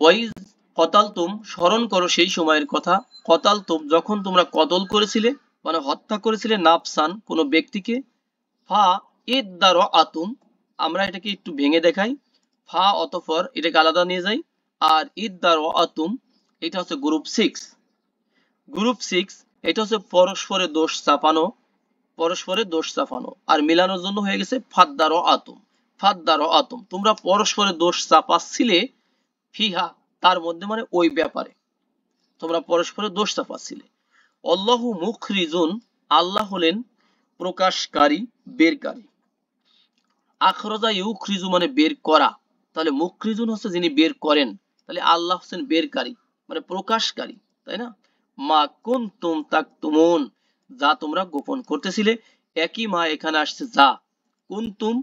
Wise কতালতুম, স্মরণ করো সেই সময়ের কথা, কতালতুম যখন তোমরা কতল করেছিলে মানে হত্যা করেছিলে, নাফসান কোনো ব্যক্তিকে, ফা ইদ্দার আতুম, আমরা এটাকে একটু ভেঙে দেখাই, ফা অতঃপর এটাকে আলাদা নিয়ে যাই, আর ইদ্দার আতুম এটা হচ্ছে গ্রুপ 6। গ্রুপ 6 এটা হচ্ছে পরস্পরের দোষ চাপানো, পরস্পরের দোষ চাপানো, আর মিলানোর জন্য হয়ে গেছে ফাদ্দার আতুম। ফাদ্দার আতুম, তোমরা পরস্পরের দোষ চাপাচ্ছিলে, ফিহা তার মধ্যে মানে ওই ব্যাপারে তোমরা পরস্পরের দোষ চাপাচ্ছিলে। আল্লাহু মুখরিজুন, আল্লাহ হলেন প্রকাশকারী, বেরকারী। আখরাজা ইউখরিজু মানে বের করা, তাহলে মুখরিজুন হচ্ছে যিনি বের করেন, তাহলে আল্লাহ হচ্ছেন বেরকারী মানে প্রকাশকারী, তাই না? মা কুনতুম তাকতুমুন, যা তোমরা গোপন করতেছিলে। একই মা এখানে আসছে যা, কুনতুম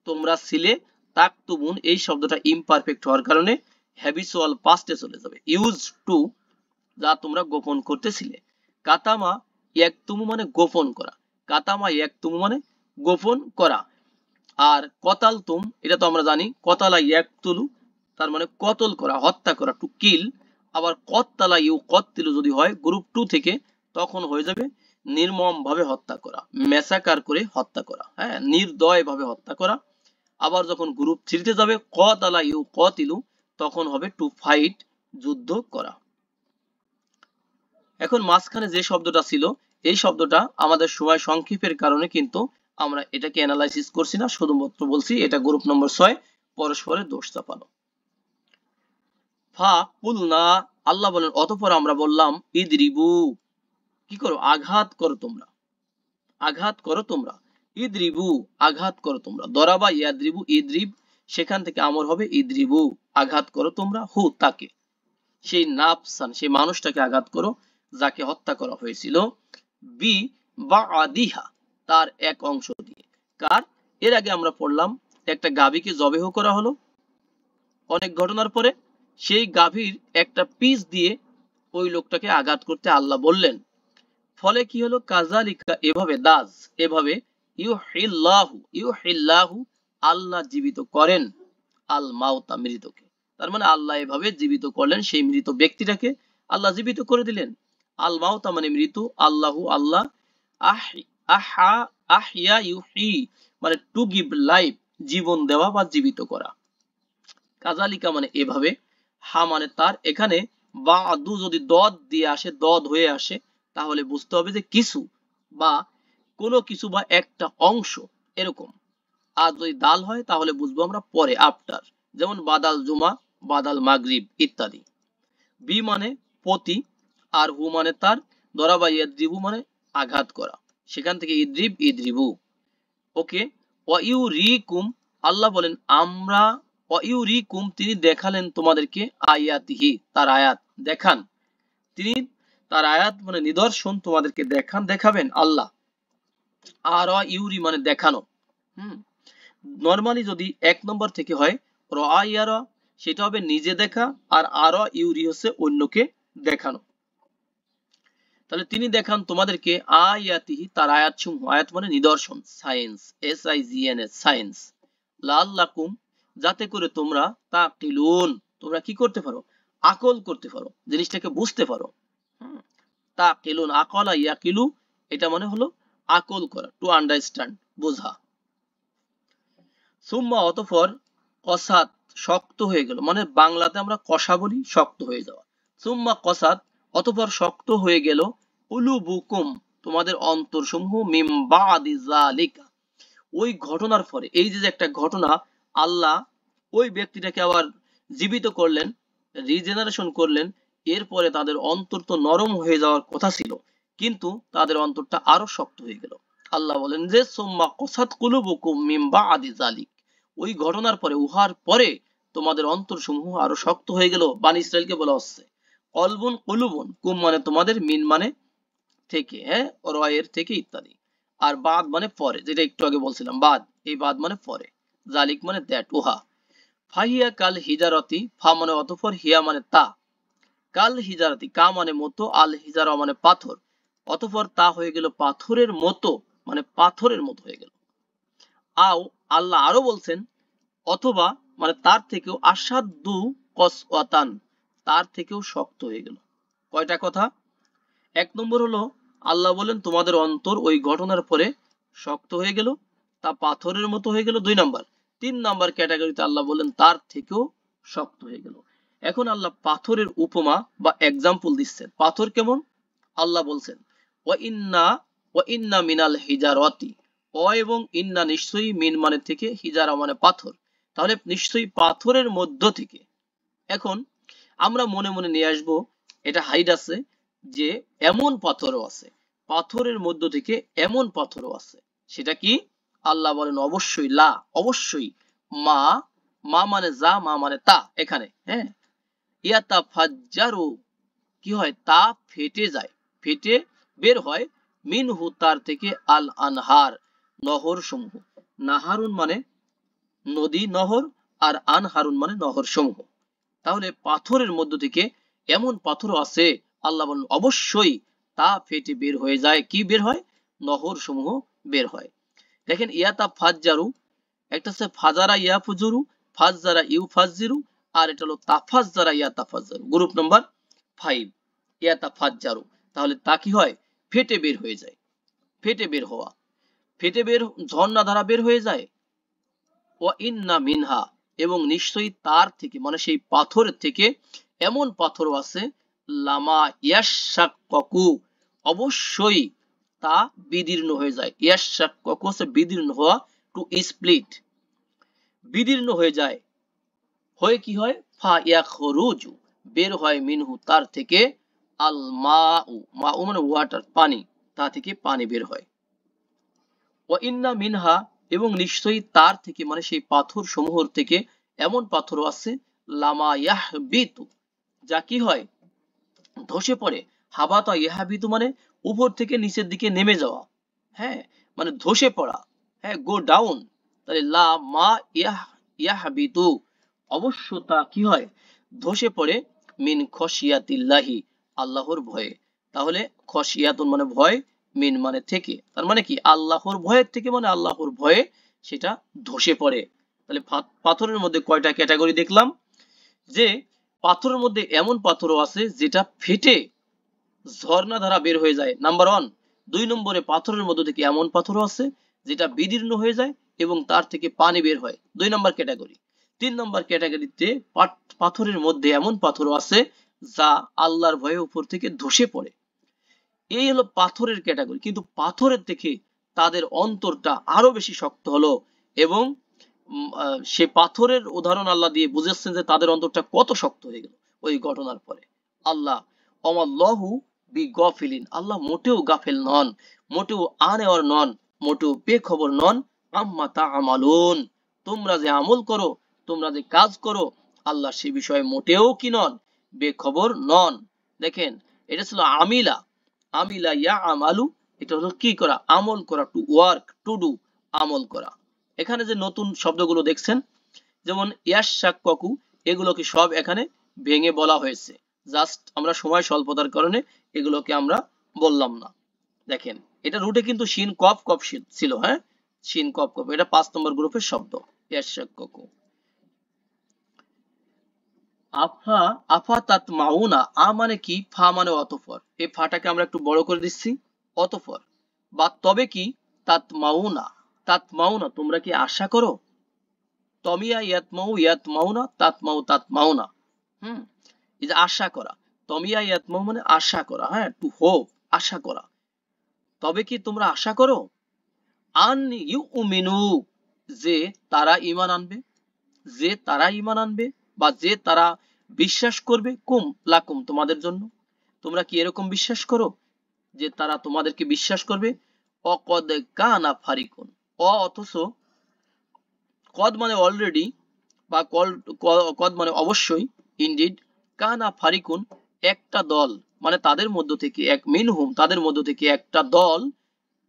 তোমরা ছিলে, তাকতুমুন এই শব্দটা ইমপারফেক্ট হওয়ার কারণে হ্যাবিচুয়াল পাস্টে চলে যাবে, ইউজ টু, যা তোমরা গোপন করতেছিলে। কাতামা ইয়াকতুমু মানে গোপন করা, কাতামা ইয়াকতুমু মানে গোপন করা। আর কতালতুম এটা তো আমরা জানি, কতালা ইয়াকতুলু তার মানে কতল করা, হত্যা করা, টু কিল। আবার কত্তালা ইউ কত্তিলু যদি হয় গ্রুপ 2 থেকে, তখন হয়ে যাবে নির্মম ভাবে হত্যা করা, ম্যাসাকার করে হত্যা করা, হ্যাঁ, নির্দয় ভাবে হত্যা করা। আবার যখন গ্রুপ 3 তে যাবে কতালা ইউ কতিলু, তখন হবে টু ফাইট, যুদ্ধ করা। এখন মাঝখানে যে শব্দটা ছিল, এই শব্দটা আমাদের সময় সংক্ষেপের কারণে কিন্তু আমরা এটাকে অ্যানালাইসিস করছি না, শুধুমাত্র বলছি এটা গ্রুপ নম্বর 6, পরস্পরের দোষ চাপানো। ফা কুলনা, আল্লাহ বলেন অতঃপর আমরা বললাম, ইদরিবু কি করো, আঘাত করো তোমরা, আঘাত করো তোমরা, ইদরিবু আঘাত করো তোমরা, দরাবা ইয়াদরিবু ইদরিব, সেখান থেকে আমর হবে ইদরিবু আঘাত করো তোমরা, হু তাকে, সেই নাফসান সেই মানুষটাকে আঘাত করো যাকে হত্যা করা হয়েছিল, বি বা আদিহা তার এক অংশ দিয়ে। কার? এর আগে আমরা পড়লাম একটা গাভীকে জবেহ করা হলো অনেক ঘটনার পরে, সেই গাভীর একটা পিস দিয়ে ওই লোকটাকে আঘাত করতে আল্লাহ বললেন। ফলে কি হলো, কাজালিকা এভাবে, দাজ এভাবে, ইউহিল্লাহু ইউহিল্লাহু আল্লাহ জীবিত করেন, আল মাউতা মৃতকে, তার মানে আল্লাহ এভাবে জীবিত করলেন সেই মৃত ব্যক্তিটাকে, আল্লাহ জীবিত করে দিলেন। আল মাউতা মানে মৃত্যু, আল্লাহু আল্লাহ, আহি আহা আহিয়া ইউহি মানে টু গিভ লাইফ জীবন দেওয়া বা জীবিত করা। কাজালিকা মানে এভাবে, হা মানে তার, এখানে বাদু যদি দদ দিয়ে আসে, দদ হয়ে আসে, তাহলে বুঝতে হবে যে কিছু বা কোনো কিছু বা একটা অংশ এরকম। আর যদি দাল হয় তাহলে বুঝবো আমরা পরে, আফটার, যেমন বাদাল জুমা, বাদাল মাগরিব ইত্যাদি। বি মানে পতি, আর হু মানে তার, দরাবা ইয়াদ্রিবু মানে আঘাত করা, সেখান থেকে ইদ্রিব ইদ্রিবু। ওকে, ওয়াইউরিকুম আল্লাহ বলেন আমরা, ওয়াইউরিকুম তিনি দেখালেন তোমাদেরকে, আয়াতিহি তার আয়াত দেখান, তিনি তার আয়াত মানে নিদর্শন তোমাদেরকে দেখান, দেখাবেন আল্লাহ। আর ইউরি মানে দেখানো। হুম, নরমালি যদি 1 নম্বর থেকে হয় র ইয়ারা, সেটা হবে নিজে দেখা, আর আর ইউরি হচ্ছে অন্যকে দেখানো। তাহলে তিনি দেখান তোমাদেরকে আয়াতিহি তার আয়াত সমূহ, আয়াত মানে নিদর্শন, সায়েন্স, SIGNS সায়েন্স, লাল্লাকুম যাতে করে তোমরা, তাকিলুন তোমরা কি করতে পারো, আকল করতে পারো, জিনিসটাকে বুঝতে পারো। তাকিলুন আকলা ইয়াকিলু এটা মানে হলো আকল করা, টু আন্ডারস্ট্যান্ড বোঝা। সুম্মা অতঃপর, কসাত শক্ত হয়ে গেল, মানে বাংলাতে আমরা কষা বলি, শক্ত হয়ে যাওয়া। সুম্মা কসাত অতঃপর শক্ত হয়ে গেল, উলুবুকুম তোমাদের অন্তরসমূহ, মিম বাদি যালিকা ওই ঘটনার পরে, এই যে একটা ঘটনা, আল্লাহ ওই ব্যক্তিটাকে আবার জীবিত করলেন, রিজেনারেশন করলেন, এরপরে তাদের অন্তর তো নরম হয়ে যাওয়ার কথা ছিল, কিন্তু তাদের অন্তরটা আরো শক্ত হয়ে গেল। আল্লাহ বলেন যে সুম্মা কসাত কুলুবুকুম মিন বাদি যালিক, ওই ঘটনার পরে, উহার পরে তোমাদের অন্তর সমূহ আরো শক্ত হয়ে গেল। বানি ইসরাইলকে বলা হচ্ছে কলবুন কুলুবুন, কুম মানে তোমাদের, মিন মানে থেকে, হ্যাঁ, রয়ের থেকে ইত্যাদি, আর বাদ মানে পরে, যেটা একটু আগে বলছিলাম বাদ, এই বাদ মানে পরে, জালিক মানে দ্যাট উহা। ফাহিয়া কাল হিজারতি, ফা মানে অতঃপর, হিয়া মানে তা, কাল হিজারতি কা মানে মতো, আল হিজারা মানে পাথর, অতঃপর তা হয়ে গেল পাথরের মতো, মানে পাথরের মতো হয়ে গেল। আও আল্লাহ আরো বলছেন, অথবা মানে তার থেকেও, আসাদু কসওয়াতান, তার থেকেও শক্ত হয়ে গেল। কয়টা কথা? এক নম্বর হলো আল্লাহ বলেন তোমাদের অন্তর ওই ঘটনার পরে শক্ত হয়ে গেল, তা পাথরের মতো হয়ে গেল। 2 নাম্বার, 3 নাম্বার ক্যাটাগরিতে আল্লাহ বলেন তার থেকেও শক্ত হয়ে গেল। এখন আল্লাহ পাথরের উপমা বা এক্সাম্পল দিচ্ছেন। পাথর কেমন? আল্লাহ বলছেন ওয়া ইন্না মিনাল হিজারতি, এবং ইন্না নিশ্চয়ই, মিন মানে থেকে, হিজারা মানে পাথর, তাহলে নিশ্চয়ই পাথরের মধ্য থেকে। এখন আমরা মনে মনে নিয়ে আসবো, এটা হাইড আছে যে এমন পাথরও আছে, পাথরের মধ্য থেকে এমন পাথরও আছে। সেটা কি? আল্লাহ বলেন অবশ্যই, লা অবশ্যই, মা, মা মানে যা, মা মানে তা, এখানে হ্যাঁ, ইয়াতা ফাজ্জারু, কি হয়? তা ফেটে যায়, ফেটে বের হয়, মিনহু তার থেকে, আল আনহার নহর সমূহ। নাহারুন মানে নদী, নহর, আর আনহারুন মানে নহর সমূহ। তাহলে পাথরের মধ্য থেকে এমন পাথরও আছে, আল্লাহ বলেন অবশ্যই তা ফেটে বের হয়ে যায়। কি বের হয়? নহর সমূহ বের হয়। দেখেন ইয়াতা ফাজ্জারু, একটা হচ্ছে ফাজারা ইয়াফুজুরু, ফাজ্জারা ইউফাজ্জিরু, আর এটা হলো তাফাজ্জারা ইয়াতাফাজ্জারু, গ্রুপ নাম্বার 5। ইয়াতাফাজ্জারু, তাহলে তা কি হয়? ফেটে বের হয়ে যায়। ফেটে বের হওয়া, ফেটে বের, ঝর্ণা ধারা বের হয়ে যায়। ওয়া ইন্না মিনহা, এবং নিশ্চয়ই তার থেকে মানে সেই পাথরের থেকে এমন পাথরও আছে, লামা ইয়াশাক্কাকু, অবশ্যই তা বিদীর্ণ হয়ে যায়। ইয়াশাক্কাকু হচ্ছে বিদীর্ণ হওয়া, টু স্প্লিট, বিদীর্ণ হয়ে যায়। হয়ে কি হয়? ফা ইয়াখরুজু, বের হয়, মিনহু তার থেকে, আল মাউ, মাউ মানে ওয়াটার, পানি, তা থেকে পানি বের হয়। ওয়া ইন্না মিনহা, এবং নিশ্চয়ই তার থেকে মানে সেই পাথর সমূহ থেকে এমন পাথরও আছে, লামা ইয়াহবিতু, যা কি হয়? ধসে পড়ে। হাবাতা ইয়াহবিতু মানে উপর থেকে নিচের দিকে নেমে যাওয়া, হ্যাঁ, মানে ধসে পড়া, হ্যাঁ, গো ডাউন। তাহলে লামা ইয়াহবিতু, অবশ্য তা কি হয়? ধসে পড়ে, মিন খশিয়াতিল্লাহি, আল্লাহর ভয়ে। তাহলে খশিয়াতুন মানে ভয়, মিন মানে থেকে, তার মানে কি? আল্লাহর ভয়ের থেকে, মানে আল্লাহর ভয়ে সেটা ধসে পড়ে। তাহলে পাথরের মধ্যে কয়টা ক্যাটাগরি দেখলাম? যে পাথরের মধ্যে এমন পাথরও আছে যেটা ফেটে ঝর্ণা ধারা বের হয়ে যায়, নাম্বার 1। 2 নম্বরে পাথরের মধ্য থেকে এমন পাথরও আছে যেটা বিদীর্ণ হয়ে যায় এবং তার থেকে পানি বের হয়, 2 নম্বর ক্যাটাগরি। 3 নম্বর ক্যাটাগরিতে পাথরের মধ্যে এমন পাথরও আছে যা আল্লাহর ভয়ে উপর থেকে ধসে পড়ে। এই হলো পাথরের ক্যাটাগরি। কিন্তু পাথরের থেকে তাদের অন্তরটা আরো বেশি শক্ত হলো, এবং সে পাথরের উদাহরণ আল্লাহ দিয়ে বুঝাচ্ছেন যে তাদের অন্তরটা কত শক্ত হয়ে গেল ওই ঘটনার পরে। আল্লাহ অমাল্লাহু বিগফিলিন, আল্লাহ মোটেও গাফেল নন, মোটেও আনেওয়ার নন, মোটেও বেখবর নন, আম্মা তা'মালুন, তোমরা যে আমল করো, তোমরা যে কাজ করো, আল্লাহ সে বিষয়ে মোটেও কি নন? বেখবর নন। দেখেন, এটা ছিল আমিলা, আমিলা ইয়া আমালু, এটা হলো কি করা? আমল করা, টু ওয়ার্ক, টু ডু, আমল করা। এখানে যে নতুন শব্দগুলো দেখছেন, যেমন ইয়াশাক্কাকু, এগুলোকে সব এখানে ভেঙে বলা হয়েছে। জাস্ট আমরা সময় স্বল্পতার কারণে এগুলোকে আমরা বললাম না। দেখেন, এটা রুটে কিন্তু শিন কফ কফ ছিল, হ্যাঁ, শিন কফ কফ, এটা 5 নম্বর গ্রুপের শব্দ, ইয়াশাক্কাকু। আফা, আফা তাত মাউনা, আ মানে কি? ফা মানে অতঃপর, এই ফাটাকে আমরা একটু বড় করে দিচ্ছি, অতঃপর, বা তবে কি? তাত মাউনা, তাত মাউনা, তোমরা কি আশা করো? তমিয়া ইয়াতমাউ, ইয়াতমাউনা, তাতমাউ, তাতমাউনা। হুম, এই যে আশা করা, তমিয়া ইয়াতমাউ মানে আশা করা, হ্যাঁ, টু হোপ, আশা করা। তবে কি তোমরা আশা করো? আন ইউমিনু, যে তারা ঈমান আনবে, যে তারা ঈমান আনবে, বা যে তারা বিশ্বাস করবে, কুম লাকুম, তোমাদের জন্য। তোমরা কি এরকম বিশ্বাস করো যে তারা তোমাদেরকে বিশ্বাস করবে? অকদ কানা ফারিকুন, অথচ কদ মানে অলরেডি, বা কদ মানে অবশ্যই, ইনডিড, কানা ফারিকুন একটা দল, মানে তাদের মধ্য থেকে, এক মিনহুম তাদের মধ্য থেকে একটা দল,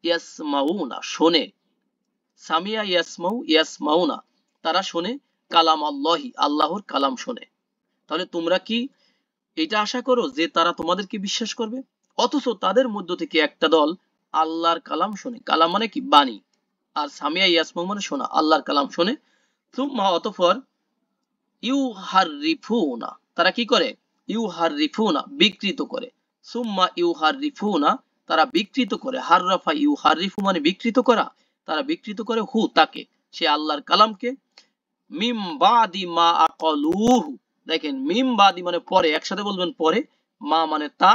ইয়াসমাউনা শোনে, সামিয়া ইয়াসমাউ ইয়াসমাউনা, তারা শোনে, কালাম আল্লাহি, আল্লাহর কালাম শোনে। তাহলে তোমরা কি এটা আশা করো যে তারা তোমাদেরকে বিশ্বাস করবে? অথচ তাদের মধ্য থেকে একটা দল আল্লাহর কালাম শোনে, কালাম মানে কি? বাণী, আর সামিয়া ইয়াসমাউ মানে শোনা, আল্লাহর কালাম শোনে। সুম্মা অতঃপর, ইউহাররিফুনা, তারা কি করে? ইউহাররিফুনা, বিকৃত করে। সুম্মা ইউহাররিফুনা, তারা বিকৃত করে। হাররাফা ইউহাররিফু মানে বিকৃত করা, তারা বিকৃত করে হু তাকে, সে আল্লাহর কালামকে, মিম বাদি মা আকালুহু, দেখেন মিম বাদি মানে পরে, একসাথে বলবেন পরে, মা মানে তা,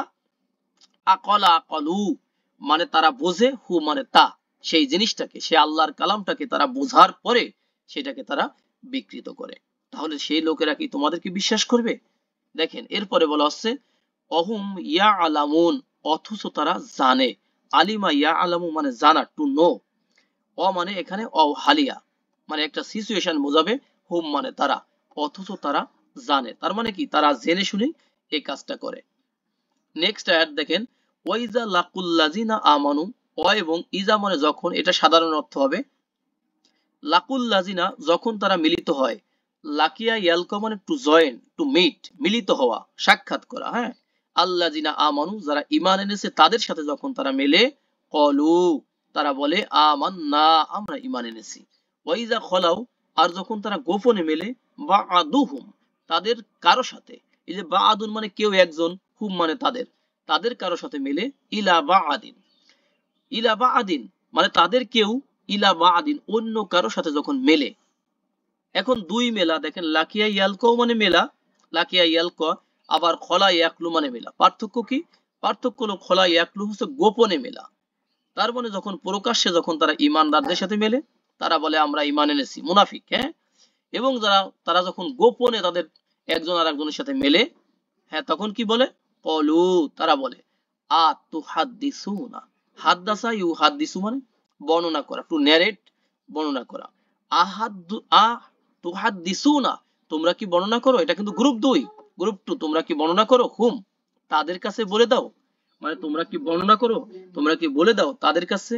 আকলা আকালু মানে তারা বোঝে, হু মানে তা, সেই জিনিসটাকে, সে আল্লাহর কালামটাকে তারা বোঝার পরে সেটাকে তারা বিকৃত করে। তাহলে সেই লোকেরা কি তোমাদেরকে বিশ্বাস করবে? দেখেন এরপরে বলা হচ্ছে অহুম ইয়া আলামুন, অথচ তারা জানে। আলিমা ইয়া আলামু মানে জানা, টু নো। অ মানে এখানে হালিয়া মানে একটা সিচুয়েশন বোঝাবে, হুম মানে তারা, অথচ তারা জানে, তার মানে কি তারা জেনে শুনে এই কাজটা করে। নেক্সট আয়াত দেখেন, ওয়াইজা লাকুল্লাযিনা আমানু, অ এবং ইজা মানে যখন, এটা সাধারণ অর্থ হবে। লাকুল্লাযিনা যখন তারা মিলিত হয়, লাকিয়া ইয়ালকা মানে টু জয়েন, টু মিট, মিলিত হওয়া, সাক্ষাৎ করা, হ্যাঁ। আল্লাযিনা আমানু যারা ঈমান এনেছে তাদের সাথে যখন তারা মেলে, ক্বালু তারা বলে আমান্না আমরা ঈমান এনেছি। ওয়াইজা খলাউ আর যখন তারা গোপনে মেলে, বাআদুহুম তাদের কারো সাথে, এই যে বাআদুন মানে কেউ একজন, হুম মানে তাদের, তাদের কারো সাথে মেলে, ইলা বাআদিন, ইলা বাআদিন মানে তাদের কেউ, ইলা বাআদিন অন্য কারো সাথে যখন মেলে। এখন দুই মেলা দেখেন, লাকিয়া ইয়ালকাও মানে মেলা, লাকিয়া ইয়ালকা, আবার খলা ইয়াকলু মানে মেলা। পার্থক্য কি? পার্থক্য হলো খলা ইয়াকলু হচ্ছে গোপনে মেলা, তার মানে যখন প্রকাশ্যে যখন তারা ইমানদারদের সাথে মেলে তারা বলে আমরা ইমান এনেছি, মুনাফিক, হ্যাঁ। এবং যারা তারা যখন গোপনে তাদের একজন আর একজনের সাথে মেলে, হ্যাঁ, তখন কি বলে? কলু তারা বলে আতুহাদ্দিসুনা, হাদ্দাসা ইউহাদ্দিসু মানে বর্ণনা করা, টু ন্যারেট বর্ণনা করা। আহাদ্দু তুহাদ্দিসুনা তোমরা কি বর্ণনা করো, এটা কিন্তু গ্রুপ 2, গ্রুপ 2, তোমরা কি বর্ণনা করো, হুম তাদের কাছে বলে দাও, মানে তোমরা কি বর্ণনা করো, তোমরা কি বলে দাও তাদের কাছে,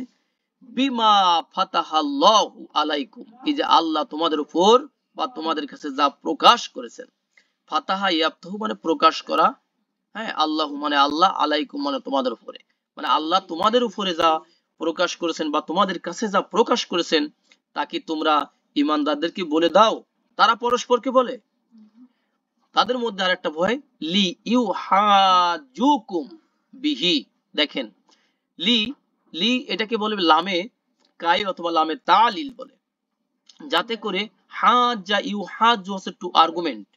বিমা ফাতাহাল্লাহু আলাইকুম, এই যে আল্লাহ তোমাদের উপর বা তোমাদের কাছে যা প্রকাশ করেছেন। ফাতাহা ইয়াফতাহু মানে প্রকাশ করা, হ্যাঁ, আল্লাহু মানে আল্লাহ, আলাইকুম মানে তোমাদের উপরে, মানে আল্লাহ তোমাদের উপরে যা প্রকাশ করেছেন বা তোমাদের কাছে যা প্রকাশ করেছেন তা কি তোমরা ঈমানদারদেরকে বলে দাও। তারা পরস্পরকে বলে, তাদের মধ্যে আরেকটা ভয়, লি ইউহাজুকুম বিহি, দেখেন লি, লি এটাকে বলে লামে কাই অথবা লামে তালিল বলে, যাতে করে হাজা ইউহাজু হচ্ছে টু আর্গুমেন্ট,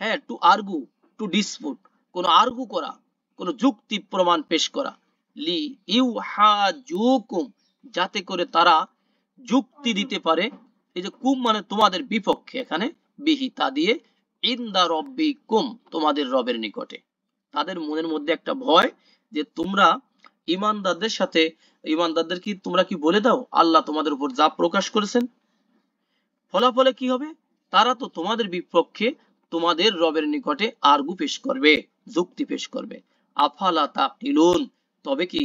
হ্যাঁ, টু আর্গু, টু ডিসপুট, কোন আর্গু করা, কোন যুক্তি প্রমাণ পেশ করা। লি ইউহাজুকুম যাতে করে তারা যুক্তি দিতে পারে, এই যে কুম মানে তোমাদের বিপক্ষে, এখানে বিহি তা দিয়ে, ইনদা রব্বিকুম তোমাদের রবের নিকটে। তাদের মনের মধ্যে একটা ভয় যে তোমরা ঈমানদারদের সাথে, ঈমানদারদের কি তোমরা কি বলে দাও আল্লাহ তোমাদের উপর যা প্রকাশ করেছেন। ফলাফলে কি হবে? তারা তো তোমাদের বিপক্ষে তোমাদের রবের নিকটে আরগু পেশ করবে, যুক্তি পেশ করবে। আফালা তাকিলুন তবে কি